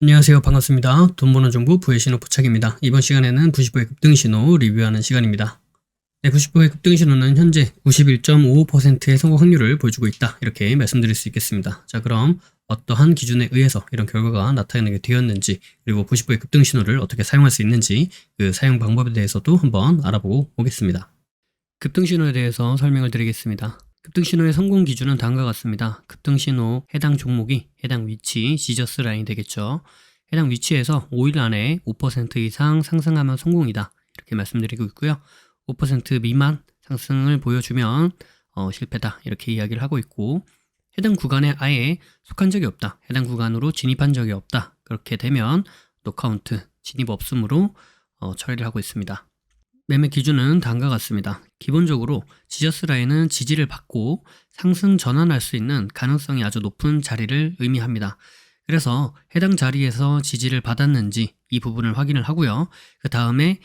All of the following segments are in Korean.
안녕하세요. 반갑습니다. 돈 버는 정보 부의신호 포착입니다. 이번 시간에는 90호의 급등신호 리뷰하는 시간입니다. 네, 90호의 급등신호는 현재 91.55%의 성공 확률을 보여주고 있다. 이렇게 말씀드릴 수 있겠습니다. 자, 그럼 어떠한 기준에 의해서 이런 결과가 나타나게 되었는지, 그리고 90호의 급등신호를 어떻게 사용할 수 있는지, 그 사용 방법에 대해서도 한번 알아보고 오겠습니다. 급등신호에 대해서 설명을 드리겠습니다. 급등신호의 성공 기준은 다음과 같습니다. 급등신호 해당 종목이 해당 위치, 지저스 라인이 되겠죠. 해당 위치에서 5일 안에 5% 이상 상승하면 성공이다. 이렇게 말씀드리고 있고요. 5% 미만 상승을 보여주면 실패다. 이렇게 이야기를 하고 있고, 해당 구간에 아예 속한 적이 없다. 해당 구간으로 진입한 적이 없다. 그렇게 되면 노카운트, 진입 없음으로 처리를 하고 있습니다. 매매 기준은 다음과 같습니다. 기본적으로 지저스 라인은 지지를 받고 상승 전환할 수 있는 가능성이 아주 높은 자리를 의미합니다. 그래서 해당 자리에서 지지를 받았는지 이 부분을 확인을 하고요. 그 다음에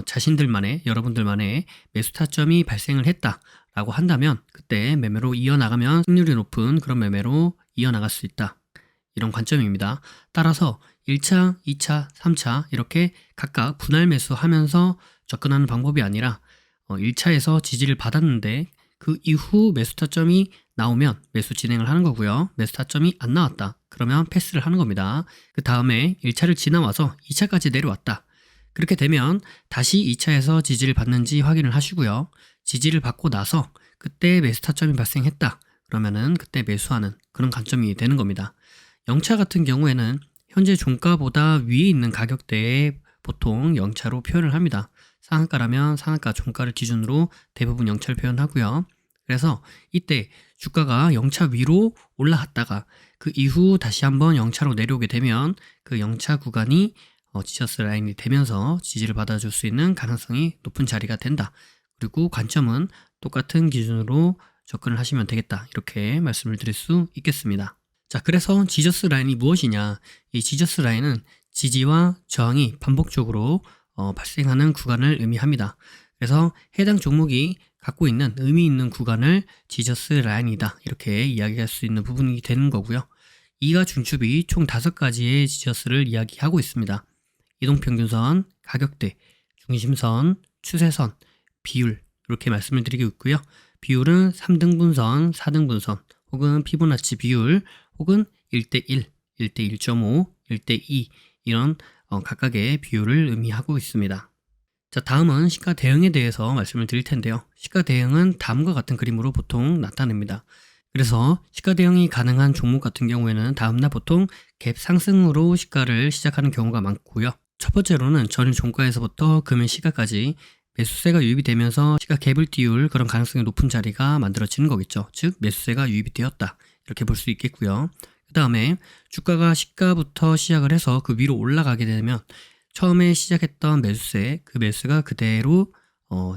자신들만의, 여러분들만의 매수 타점이 발생을 했다라고 한다면 그때 매매로 이어나가면 승률이 높은 그런 매매로 이어나갈 수 있다. 이런 관점입니다. 따라서 1차, 2차, 3차 이렇게 각각 분할 매수하면서 접근하는 방법이 아니라 1차에서 지지를 받았는데 그 이후 매수 타점이 나오면 매수 진행을 하는 거고요. 매수 타점이 안 나왔다. 그러면 패스를 하는 겁니다. 그 다음에 1차를 지나와서 2차까지 내려왔다. 그렇게 되면 다시 2차에서 지지를 받는지 확인을 하시고요. 지지를 받고 나서 그때 매수 타점이 발생했다. 그러면은 그때 매수하는 그런 관점이 되는 겁니다. 0차 같은 경우에는 현재 종가보다 위에 있는 가격대에 보통 0차로 표현을 합니다. 상한가라면 상한가 종가를 기준으로 대부분 0차를 표현하고요. 그래서 이때 주가가 0차 위로 올라갔다가 그 이후 다시 한번 0차로 내려오게 되면 그 0차 구간이 지저스 라인이 되면서 지지를 받아줄 수 있는 가능성이 높은 자리가 된다. 그리고 관점은 똑같은 기준으로 접근을 하시면 되겠다. 이렇게 말씀을 드릴 수 있겠습니다. 자, 그래서 지저스 라인이 무엇이냐? 이 지저스 라인은 지지와 저항이 반복적으로 발생하는 구간을 의미합니다. 그래서 해당 종목이 갖고 있는 의미 있는 구간을 지저스 라인이다. 이렇게 이야기할 수 있는 부분이 되는 거고요. 이가 중첩이 총 5가지의 지저스를 이야기하고 있습니다. 이동평균선, 가격대, 중심선, 추세선, 비율 이렇게 말씀을 드리고 있고요. 비율은 3등분선, 4등분선 혹은 피보나치 비율 혹은 1대1, 1대1.5, 1대2 이런 각각의 비율을 의미하고 있습니다. 자, 다음은 시가 대응에 대해서 말씀을 드릴 텐데요. 시가 대응은 다음과 같은 그림으로 보통 나타냅니다. 그래서 시가 대응이 가능한 종목 같은 경우에는 다음날 보통 갭 상승으로 시가를 시작하는 경우가 많고요. 첫 번째로는 전일 종가에서부터 금일 시가까지 매수세가 유입이 되면서 시가 갭을 띄울 그런 가능성이 높은 자리가 만들어지는 거겠죠. 즉 매수세가 유입이 되었다. 이렇게 볼 수 있겠고요. 그 다음에 주가가 시가부터 시작을 해서 그 위로 올라가게 되면 처음에 시작했던 매수세, 그 매수가 그대로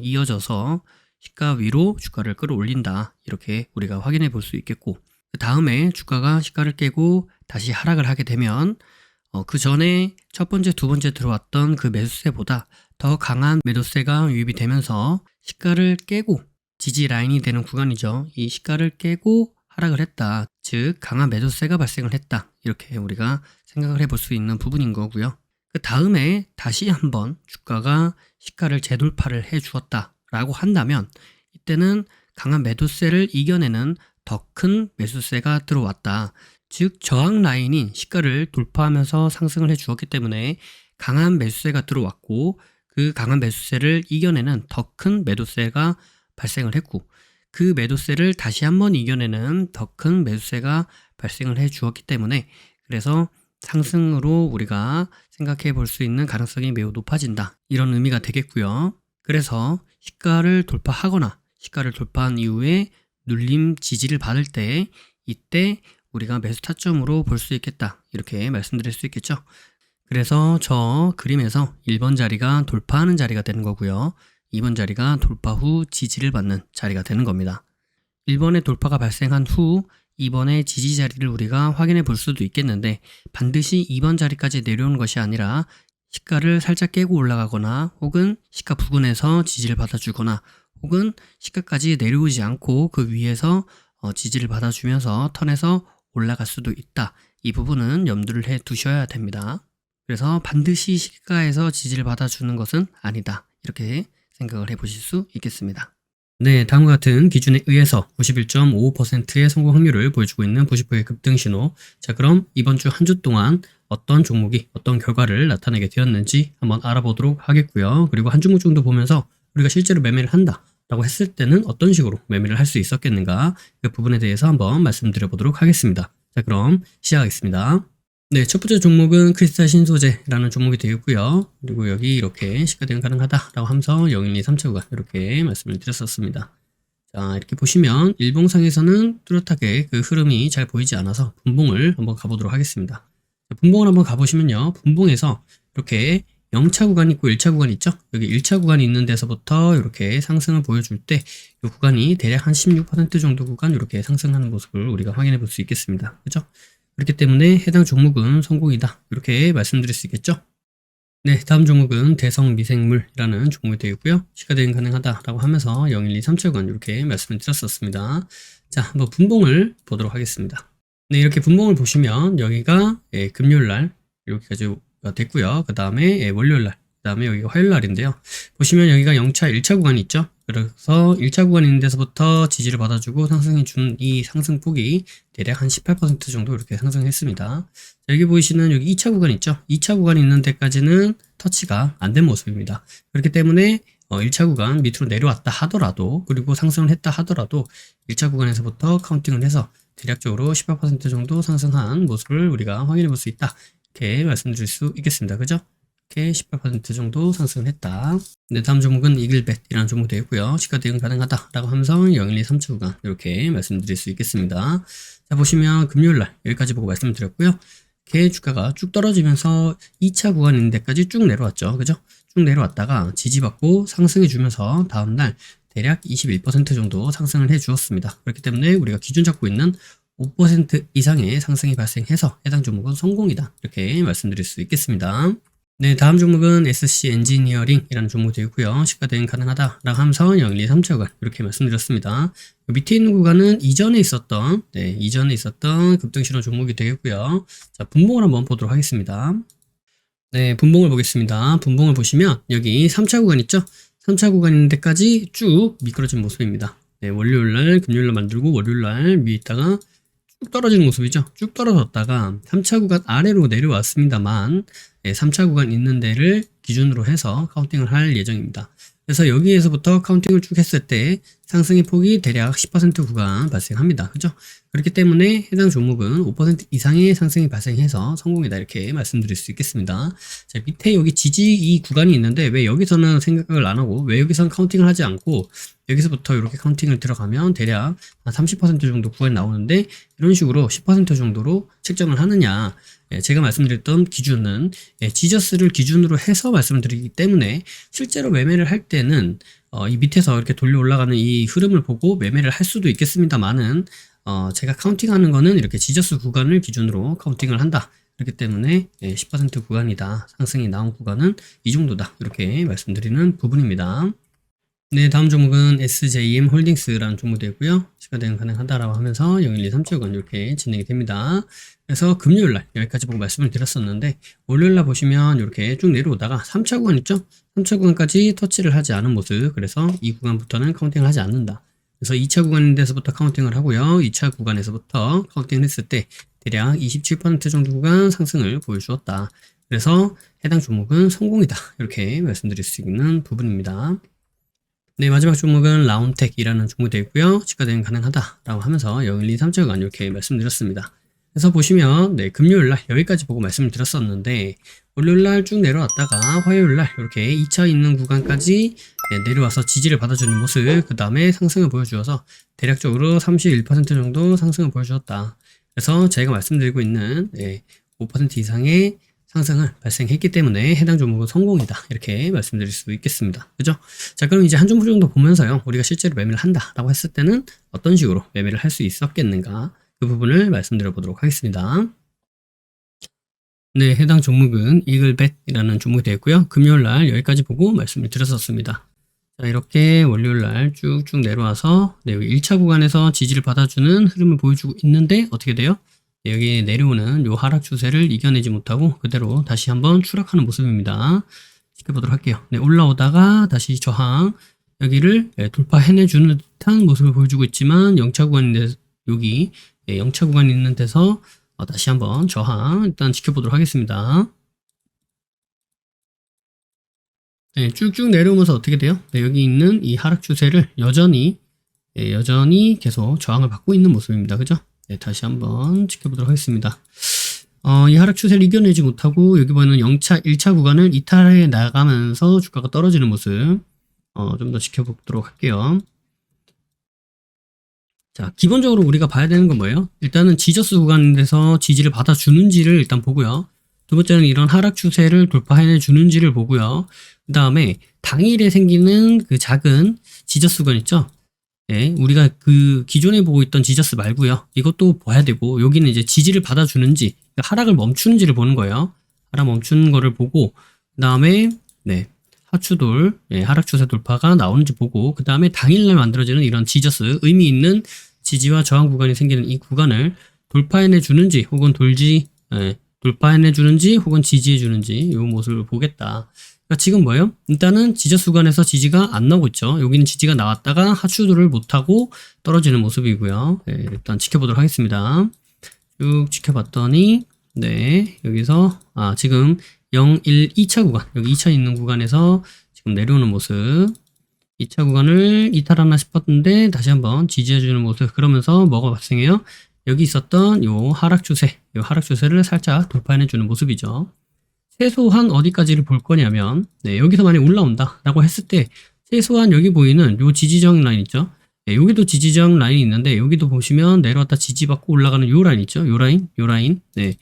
이어져서 시가 위로 주가를 끌어올린다. 이렇게 우리가 확인해 볼 수 있겠고, 그 다음에 주가가 시가를 깨고 다시 하락을 하게 되면 그 전에 첫 번째, 두 번째 들어왔던 그 매수세보다 더 강한 매도세가 유입이 되면서 시가를 깨고 지지 라인이 되는 구간이죠. 이 시가를 깨고 하락을 했다. 즉 강한 매도세가 발생을 했다. 이렇게 우리가 생각을 해볼 수 있는 부분인 거고요. 그 다음에 다시 한번 주가가 시가를 재돌파를 해 주었다 라고 한다면 이때는 강한 매도세를 이겨내는 더 큰 매수세가 들어왔다. 즉 저항 라인인 시가를 돌파하면서 상승을 해 주었기 때문에 강한 매수세가 들어왔고 그 강한 매수세를 이겨내는 더 큰 매도세가 발생을 했고 그 매도세를 다시 한번 이겨내는 더 큰 매수세가 발생을 해 주었기 때문에 그래서 상승으로 우리가 생각해 볼 수 있는 가능성이 매우 높아진다. 이런 의미가 되겠고요. 그래서 시가를 돌파하거나 시가를 돌파한 이후에 눌림 지지를 받을 때 이때 우리가 매수 타점으로 볼 수 있겠다. 이렇게 말씀드릴 수 있겠죠. 그래서 저 그림에서 1번 자리가 돌파하는 자리가 되는 거고요. 2번 자리가 돌파 후 지지를 받는 자리가 되는 겁니다. 1번의 돌파가 발생한 후 2번의 지지 자리를 우리가 확인해 볼 수도 있겠는데 반드시 2번 자리까지 내려오는 것이 아니라 시가를 살짝 깨고 올라가거나 혹은 시가 부근에서 지지를 받아주거나 혹은 시가까지 내려오지 않고 그 위에서 지지를 받아주면서 턴에서 올라갈 수도 있다. 이 부분은 염두를 해 두셔야 됩니다. 그래서 반드시 시가에서 지지를 받아주는 것은 아니다. 이렇게 생각을 해보실 수 있겠습니다. 네, 다음과 같은 기준에 의해서 91.55%의 성공 확률을 보여주고 있는 90%의 급등 신호. 자, 그럼 이번 주 한 주 동안 어떤 종목이 어떤 결과를 나타내게 되었는지 한번 알아보도록 하겠고요. 그리고 한 종목 정도 보면서 우리가 실제로 매매를 한다라고 했을 때는 어떤 식으로 매매를 할 수 있었겠는가, 그 부분에 대해서 한번 말씀드려 보도록 하겠습니다. 자, 그럼 시작하겠습니다. 네, 첫 번째 종목은 크리스탈 신소재라는 종목이 되어 있고요. 그리고 여기 이렇게 시가 대응 가능하다라고 하면서 0123 구간 이렇게 말씀을 드렸었습니다. 자, 이렇게 보시면 일봉상에서는 뚜렷하게 그 흐름이 잘 보이지 않아서 분봉을 한번 가보도록 하겠습니다. 자, 분봉을 한번 가보시면요, 분봉에서 이렇게 0차 구간이 있고 1차 구간이 있죠. 여기 1차 구간이 있는 데서부터 이렇게 상승을 보여줄 때 이 구간이 대략 한 16% 정도 구간 이렇게 상승하는 모습을 우리가 확인해 볼 수 있겠습니다. 그죠? 그렇기 때문에 해당 종목은 성공이다, 이렇게 말씀드릴 수 있겠죠. 네, 다음 종목은 대성미생물이라는 종목이 되어 있고요. 시가 대응 가능하다라고 하면서 0123채권 이렇게 말씀을 드렸었습니다. 자, 한번 분봉을 보도록 하겠습니다. 네, 이렇게 분봉을 보시면 여기가 금요일날 이렇게까지 됐고요. 그 다음에 월요일날, 그 다음에 여기가 화요일날인데요. 보시면 여기가 0차 1차 구간이 있죠. 그래서 1차 구간 있는 데서부터 지지를 받아주고 상승해 준 이 상승폭이 대략 한 18% 정도 이렇게 상승했습니다. 여기 보이시는 여기 2차 구간 있죠. 2차 구간이 있는 데까지는 터치가 안 된 모습입니다. 그렇기 때문에 1차 구간 밑으로 내려왔다 하더라도, 그리고 상승을 했다 하더라도 1차 구간에서부터 카운팅을 해서 대략적으로 18% 정도 상승한 모습을 우리가 확인해 볼 수 있다, 이렇게 말씀드릴 수 있겠습니다. 그죠? 이렇게 18% 정도 상승을 했다. 네, 다음 종목은 이글벳이라는 종목 되어 있고요. 시가 대응 가능하다라고 하면서 0123 구간 이렇게 말씀드릴 수 있겠습니다. 자, 보시면 금요일날 여기까지 보고 말씀드렸고요. 이렇게 주가가 쭉 떨어지면서 2차 구간 있는 데까지 쭉 내려왔죠. 그죠? 쭉 내려왔다가 지지받고 상승해 주면서 다음날 대략 21% 정도 상승을 해 주었습니다. 그렇기 때문에 우리가 기준 잡고 있는 5% 이상의 상승이 발생해서 해당 종목은 성공이다, 이렇게 말씀드릴 수 있겠습니다. 네, 다음 종목은 SC 엔지니어링이라는 종목이 되어 있고요. 시가 대응 가능하다라고 하면서 0123 구간 이렇게 말씀드렸습니다. 밑에 있는 구간은 이전에 있었던 급등신호 종목이 되겠고요. 자, 분봉을 한번 보도록 하겠습니다. 네, 분봉을 보겠습니다. 분봉을 보시면 여기 3차 구간 있죠? 3차 구간 있는 데까지 쭉 미끄러진 모습입니다. 네, 월요일날, 금요일날 만들고 월요일날 위에 있다가 쭉 떨어지는 모습이죠. 쭉 떨어졌다가 3차 구간 아래로 내려왔습니다만 3차 구간 있는 데를 기준으로 해서 카운팅을 할 예정입니다. 그래서 여기에서부터 카운팅을 쭉 했을 때 상승의 폭이 대략 10% 구간 발생합니다. 그죠? 그렇기 때문에 해당 종목은 5% 이상의 상승이 발생해서 성공이다, 이렇게 말씀드릴 수 있겠습니다. 자, 밑에 여기 지지 이 구간이 있는데 왜 여기서는 생각을 안 하고, 왜 여기서는 카운팅을 하지 않고 여기서부터 이렇게 카운팅을 들어가면 대략 한 30% 정도 구간이 나오는데 이런 식으로 10% 정도로 책정을 하느냐. 제가 말씀드렸던 기준은 지저스를 기준으로 해서 말씀을 드리기 때문에 실제로 매매를 할 때는 이 밑에서 이렇게 돌려 올라가는 이 흐름을 보고 매매를 할 수도 있겠습니다만은 제가 카운팅하는 거는 이렇게 지저스 구간을 기준으로 카운팅을 한다. 그렇기 때문에 10% 구간이다, 상승이 나온 구간은 이 정도다, 이렇게 말씀드리는 부분입니다. 네, 다음 종목은 SJM 홀딩스라는 종목이 되고요. 시가 대응 가능하다라고 하면서 0123 구간 이렇게 진행이 됩니다. 그래서 금요일날 여기까지 보고 말씀을 드렸었는데 월요일날 보시면 이렇게 쭉 내려오다가 3차 구간 있죠? 3차 구간까지 터치를 하지 않은 모습. 그래서 이 구간부터는 카운팅을 하지 않는다. 그래서 2차 구간인 데서부터 카운팅을 하고요. 2차 구간에서부터 카운팅을 했을 때 대략 27% 정도 구간 상승을 보여주었다. 그래서 해당 종목은 성공이다, 이렇게 말씀드릴 수 있는 부분입니다. 네, 마지막 종목은 라운텍이라는 종목이 되어 있고요. 시가 대응 가능하다라고 하면서 0123 구간 이렇게 말씀드렸습니다. 그래서 보시면 금요일날 여기까지 보고 말씀을 드렸었는데 월요일날 쭉 내려왔다가 화요일날 이렇게 2차 있는 구간까지 내려와서 지지를 받아주는 모습, 그 다음에 상승을 보여주어서 대략적으로 31% 정도 상승을 보여주었다. 그래서 제가 말씀드리고 있는 5% 이상의 상승을 발생했기 때문에 해당 종목은 성공이다, 이렇게 말씀드릴 수 있겠습니다. 그죠? 자, 그럼 이제 한 종목 정도 보면서요, 우리가 실제로 매매를 한다라고 했을 때는 어떤 식으로 매매를 할 수 있었겠는가, 그 부분을 말씀드려 보도록 하겠습니다. 네, 해당 종목은 이글벳이라는 종목이 되어 있고요. 금요일날 여기까지 보고 말씀을 드렸었습니다. 자, 이렇게 월요일날 쭉쭉 내려와서 1차 구간에서 지지를 받아주는 흐름을 보여주고 있는데 어떻게 돼요? 여기 내려오는 요 하락 추세를 이겨내지 못하고 그대로 다시 한번 추락하는 모습입니다. 지켜보도록 할게요. 네, 올라오다가 다시 저항 여기를 돌파해내주는 듯한 모습을 보여주고 있지만 영차 구간인데 여기 영차 구간이 있는 데서 다시 한번 저항 일단 지켜보도록 하겠습니다. 네, 쭉쭉 내려오면서 어떻게 돼요? 네, 여기 있는 이 하락 추세를 여전히 계속 저항을 받고 있는 모습입니다. 그죠? 네, 다시 한번 지켜보도록 하겠습니다. 이 하락 추세를 이겨내지 못하고 여기 보이는 0차, 1차 구간을 이탈해 나가면서 주가가 떨어지는 모습 좀 더 지켜보도록 할게요. 자, 기본적으로 우리가 봐야 되는 건 뭐예요? 일단은 지저스 구간에서 지지를 받아주는지를 일단 보고요. 두 번째는 이런 하락 추세를 돌파해 주는지를 보고요. 그 다음에 당일에 생기는 그 작은 지저스 구간 있죠? 네, 우리가 그 기존에 보고 있던 지저스 말고요. 이것도 봐야 되고 여기는 이제 지지를 받아주는지 하락을 멈추는지를 보는 거예요. 하락 멈추는 거를 보고 그 다음에 네, 하추돌 하락 추세 돌파가 나오는지 보고 그 다음에 당일날 만들어지는 이런 지저스 의미 있는 지지와 저항 구간이 생기는 이 구간을 돌파해내 주는지 혹은 돌파해내 주는지 혹은 지지해 주는지 이 모습을 보겠다. 그러니까 지금 뭐예요? 일단은 지저스 구간에서 지지가 안 나오고 있죠. 여기는 지지가 나왔다가 하추돌을 못하고 떨어지는 모습이고요. 네, 일단 지켜보도록 하겠습니다. 쭉 지켜봤더니 네, 여기서 지금 0, 1, 2차 구간 여기 2차 있는 구간에서 지금 내려오는 모습 2차 구간을 이탈하나 싶었는데 다시 한번 지지해주는 모습 그러면서 뭐가 발생해요? 여기 있었던 요 하락 추세를 살짝 돌파해주는 모습이죠. 최소한 어디까지를 볼 거냐면 네, 여기서 만약 올라온다 라고 했을 때 최소한 여기 보이는 요 지지저항 라인 있죠. 네, 여기도 지지저항 라인이 있는데 여기도 보시면 내려왔다 지지받고 올라가는 요 라인 있죠. 요 라인 네,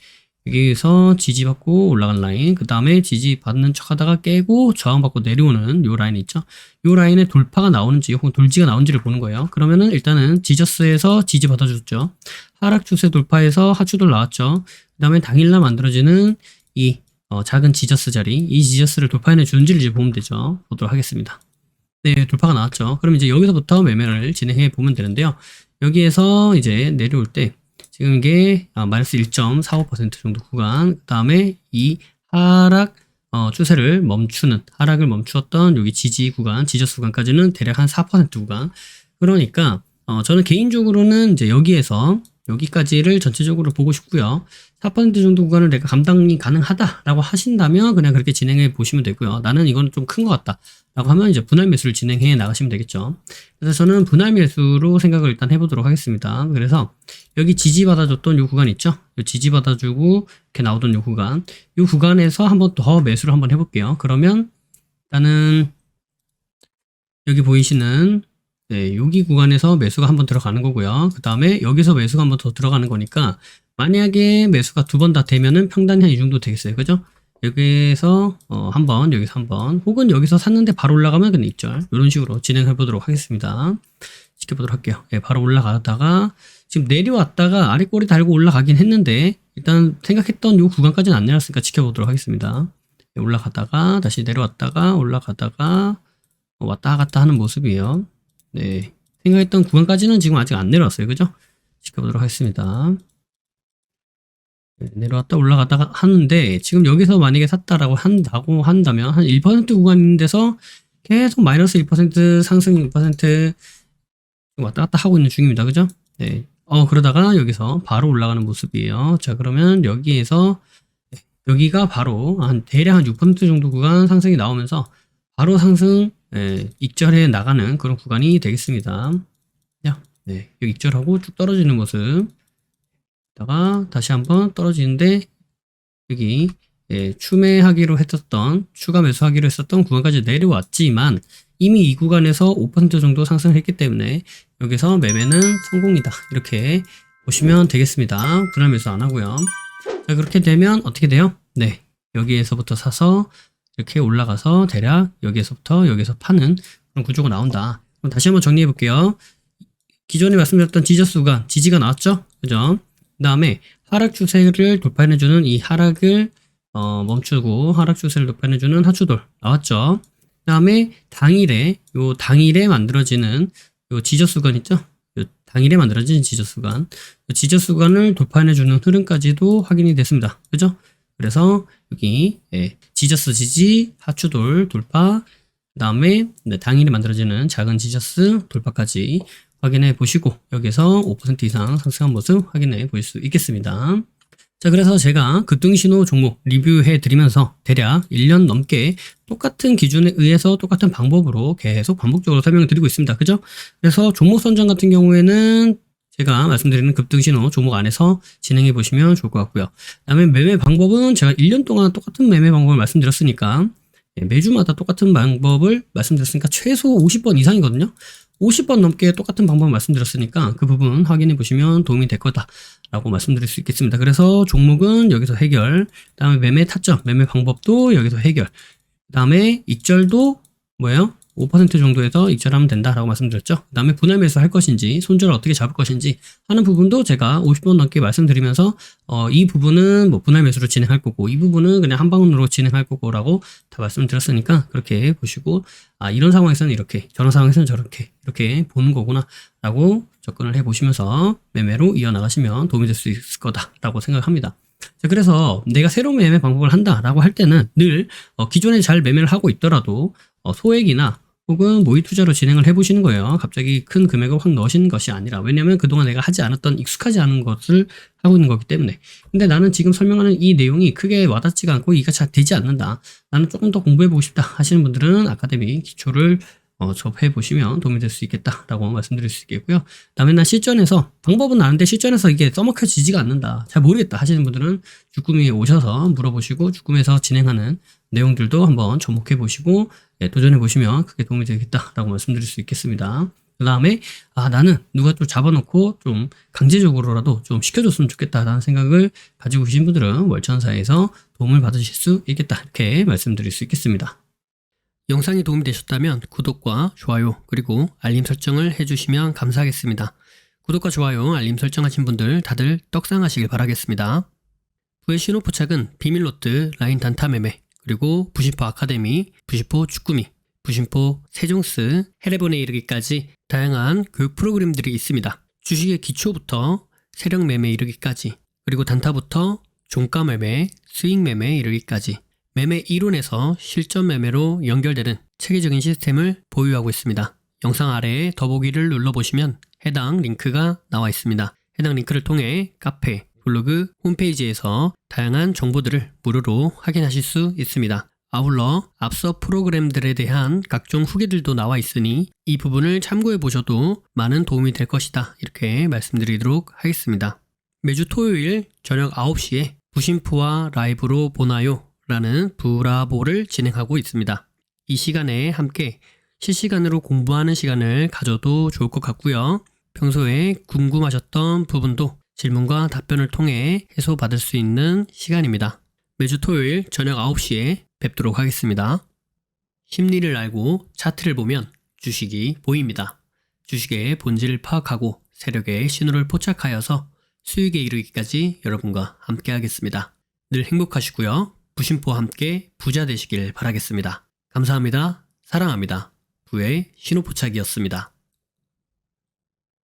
여기서 지지받고 올라가는 라인 그 다음에 지지받는 척 하다가 깨고 저항받고 내려오는 요 라인 있죠. 요 라인에 돌파가 나오는지 혹은 돌지가 나오는지를 보는 거예요. 그러면은 일단은 지저스에서 지지받아줬죠. 하락 추세 돌파해서 하추돌 나왔죠. 그 다음에 당일날 만들어지는 이 작은 지저스 자리, 이 지저스를 돌파해내 주는지를 이제 보면 되죠. 보도록 하겠습니다. 네, 돌파가 나왔죠. 그럼 이제 여기서부터 매매를 진행해 보면 되는데요. 여기에서 이제 내려올 때 지금 이게 마이너스 1.45% 정도 구간, 그 다음에 이 하락 추세를 하락을 멈추었던 여기 지지 구간, 지저스 구간까지는 대략 한 4% 구간. 그러니까 저는 개인적으로는 이제 여기까지를 전체적으로 보고 싶고요. 4% 정도 구간을 내가 감당이 가능하다라고 하신다면 그냥 그렇게 진행해 보시면 되고요. 나는 이건 좀 큰 것 같다 라고 하면 이제 분할 매수를 진행해 나가시면 되겠죠. 그래서 저는 분할 매수로 생각을 일단 해보도록 하겠습니다. 그래서 여기 지지받아줬던 이 구간 있죠? 지지받아주고 이렇게 나오던 이 구간에서 한번 더 매수를 한번 해볼게요. 그러면 일단은 여기 보이시는 네, 여기 구간에서 매수가 한번 들어가는 거고요. 그 다음에 여기서 매수가 한번 더 들어가는 거니까 만약에 매수가 두 번 다 되면은 평단이 한 이 정도 되겠어요. 그죠? 여기에서 여기서 한 번, 혹은 여기서 샀는데 바로 올라가면 그냥 입절. 이런 식으로 진행해 보도록 하겠습니다. 지켜보도록 할게요. 네, 바로 올라가다가 지금 내려왔다가 아래 꼬리 달고 올라가긴 했는데 일단 생각했던 이 구간까지는 안 내렸으니까 지켜보도록 하겠습니다. 네, 올라가다가 다시 내려왔다가 올라가다가 왔다 갔다 하는 모습이에요. 네, 생각했던 구간까지는 지금 아직 안 내려왔어요. 그죠? 지켜보도록 하겠습니다. 네, 내려왔다 올라가다가 하는데 지금 여기서 만약에 샀다라고 한다면 한 1% 구간 있는 데서 계속 마이너스 1% 상승 1% 왔다 갔다 하고 있는 중입니다. 그죠? 네. 그러다가 여기서 바로 올라가는 모습이에요. 자, 그러면 여기에서 여기가 바로 대략 한 6% 정도 구간 상승이 나오면서 바로 상승 익절해 나가는 그런 구간이 되겠습니다. 네, 여기 익절하고 쭉 떨어지는 모습. 다가 다시 한번 떨어지는데 여기 추가 매수하기로 했었던 구간까지 내려왔지만 이미 이 구간에서 5% 정도 상승을 했기 때문에 여기서 매매는 성공이다. 이렇게 보시면 되겠습니다. 분할 매수 안 하고요. 자, 그렇게 되면 어떻게 돼요? 네, 여기에서부터 사서 이렇게 올라가서 대략 여기에서부터 여기서 파는 그런 구조가 나온다. 그럼 다시 한번 정리해 볼게요. 기존에 말씀드렸던 지저스 구간, 지지가 나왔죠? 그죠? 그 다음에 하락 추세를 돌파해주는 이 하락을 멈추고 하락 추세를 돌파해주는 하추돌 나왔죠? 그 다음에 당일에 만들어지는 요 지저스 구간 있죠? 요 당일에 만들어진 지저수간, 지저수간을 돌파해주는 흐름까지도 확인이 됐습니다. 그죠? 그래서 여기 지저스 지지, 하추돌 돌파, 그 다음에 당일에 만들어지는 작은 지저스 돌파까지 확인해 보시고 여기서 5% 이상 상승한 모습 확인해 보실 수 있겠습니다. 자, 그래서 제가 급등신호 종목 리뷰해 드리면서 대략 1년 넘게 똑같은 기준에 의해서 똑같은 방법으로 계속 반복적으로 설명을 드리고 있습니다. 그죠? 그래서 종목 선정 같은 경우에는 제가 말씀드리는 급등신호 종목 안에서 진행해 보시면 좋을 것 같고요. 그 다음에 매매 방법은 제가 1년 동안 똑같은 매매 방법을 말씀드렸으니까 매주마다 똑같은 방법을 말씀드렸으니까 최소 50번 이상이거든요. 50번 넘게 똑같은 방법을 말씀드렸으니까 그 부분 확인해 보시면 도움이 될 거다라고 말씀드릴 수 있겠습니다. 그래서 종목은 여기서 해결, 그 다음에 매매 타점, 매매 방법도 여기서 해결, 그 다음에 익절도 뭐예요? 5% 정도에서 익절하면 된다라고 말씀드렸죠. 그 다음에 분할 매수 할 것인지, 손절을 어떻게 잡을 것인지 하는 부분도 제가 50번 넘게 말씀드리면서 이 부분은 뭐 분할 매수로 진행할 거고 이 부분은 그냥 한 방으로 진행할 거고라고 다 말씀드렸으니까 그렇게 보시고 이런 상황에서는 이렇게, 저런 상황에서는 저렇게 이렇게 보는 거구나 라고 접근을 해보시면서 매매로 이어나가시면 도움이 될 수 있을 거다라고 생각합니다. 자, 그래서 내가 새로운 매매 방법을 한다라고 할 때는 늘 기존에 잘 매매를 하고 있더라도 소액이나 혹은 모의 투자로 진행을 해보시는 거예요. 갑자기 큰 금액을 확 넣으시는 것이 아니라. 왜냐면 그동안 내가 하지 않았던 익숙하지 않은 것을 하고 있는 거기 때문에. 근데 나는 지금 설명하는 이 내용이 크게 와닿지가 않고 이해가 잘 되지 않는다, 나는 조금 더 공부해보고 싶다 하시는 분들은 아카데미 기초를 접해보시면 도움이 될 수 있겠다라고 말씀드릴 수 있겠고요. 그 다음에 난 실전에서 방법은 아는데 실전에서 이게 써먹혀지지가 않는다, 잘 모르겠다 하시는 분들은 주꾸미에 오셔서 물어보시고 주꾸미에서 진행하는 내용들도 한번 접목해보시고 도전해보시면 크게 도움이 되겠다라고 말씀드릴 수 있겠습니다. 그 다음에 나는 누가 좀 잡아놓고 좀 강제적으로라도 좀 시켜줬으면 좋겠다라는 생각을 가지고 계신 분들은 월천사에서 도움을 받으실 수 있겠다, 이렇게 말씀드릴 수 있겠습니다. 영상이 도움이 되셨다면 구독과 좋아요 그리고 알림 설정을 해주시면 감사하겠습니다. 구독과 좋아요, 알림 설정하신 분들 다들 떡상하시길 바라겠습니다. 부의 신호 포착은 비밀로트, 라인 단타 매매, 그리고 부심포 아카데미, 부심포 주꾸미, 부심포 세종스, 해례본에 이르기까지 다양한 교육 프로그램들이 있습니다. 주식의 기초부터 세력 매매 이르기까지, 그리고 단타부터 종가 매매, 수익 매매 이르기까지 매매 이론에서 실전 매매로 연결되는 체계적인 시스템을 보유하고 있습니다. 영상 아래에 더보기를 눌러보시면 해당 링크가 나와 있습니다. 해당 링크를 통해 카페, 블로그, 홈페이지에서 다양한 정보들을 무료로 확인하실 수 있습니다. 아울러 앞서 프로그램들에 대한 각종 후기들도 나와 있으니 이 부분을 참고해 보셔도 많은 도움이 될 것이다, 이렇게 말씀드리도록 하겠습니다. 매주 토요일 저녁 9시에 부심포와 라이브로 보나요? 라는 부라보를 진행하고 있습니다. 이 시간에 함께 실시간으로 공부하는 시간을 가져도 좋을 것 같고요. 평소에 궁금하셨던 부분도 질문과 답변을 통해 해소받을 수 있는 시간입니다. 매주 토요일 저녁 9시에 뵙도록 하겠습니다. 심리를 알고 차트를 보면 주식이 보입니다. 주식의 본질을 파악하고 세력의 신호를 포착하여서 수익에 이르기까지 여러분과 함께 하겠습니다. 늘 행복하시고요. 부심포와 함께 부자 되시길 바라겠습니다. 감사합니다. 사랑합니다. 부의 신호 포착이었습니다.